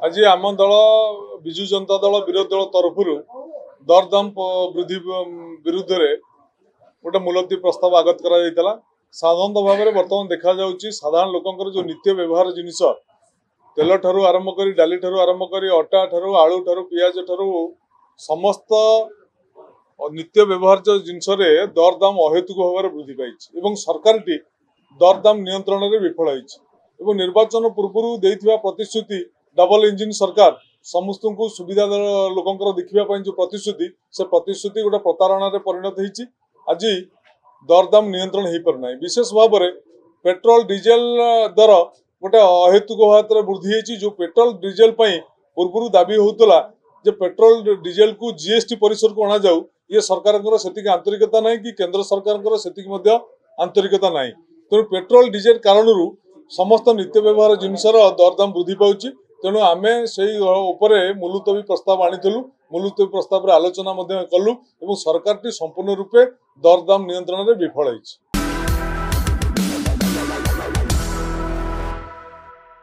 आज आम दल विजु जनता दल विरोधी दल तरफ दरदाम वृद्धि विरुद्ध में गोटे मुलतवी प्रस्ताव आगत करा साधारण भाव में बर्तमान देखा साधारण लोकंर जो नित्य व्यवहार जिनिस तेल ठारू आरंभ कर डाली ठारू आरंभ कर अटा ठारू आलू ठारू पियाज ठारू समस्त नित्य व्यवहार जिनस दरदाम अहेतुक भाव में वृद्धि पाई सरकार टी दरदाम नियंत्रण में विफल हो निर्वाचन पूर्व देथिबा प्रतिश्रुति डबल इंजिन सरकार समस्त को सुविधा लोकंर देखा जो प्रतिश्रुति से प्रतिश्रुति गोटे प्रतारणा परिणत होती आज दरदाम नियंत्रण हो पारना विशेष भाव में पेट्रोल डीजेल दर गोटे अहेतुक भाव में वृद्धि होती जो पेट्रोल डीजेल पूर्व दाबी होता जे पेट्रोल डीजेल को जीएसटी परिसर को अणा जाऊ ये सरकार से आंतरिकता ना कि केंद्र सरकार से आंतरिकता ना तेणु पेट्रोल डीजेल कारण समस्त नित्य व्यवहार जिनसर दरदाम वृद्धि पाउछि तेणु आमे सेही उपरे मुलतवी प्रस्ताव आनिथिलु मुलतवी प्रस्ताव रे आलोचना कलु एवं सरकार टी संपूर्ण रूपे दरदाम नियंत्रण में विफल होइछि।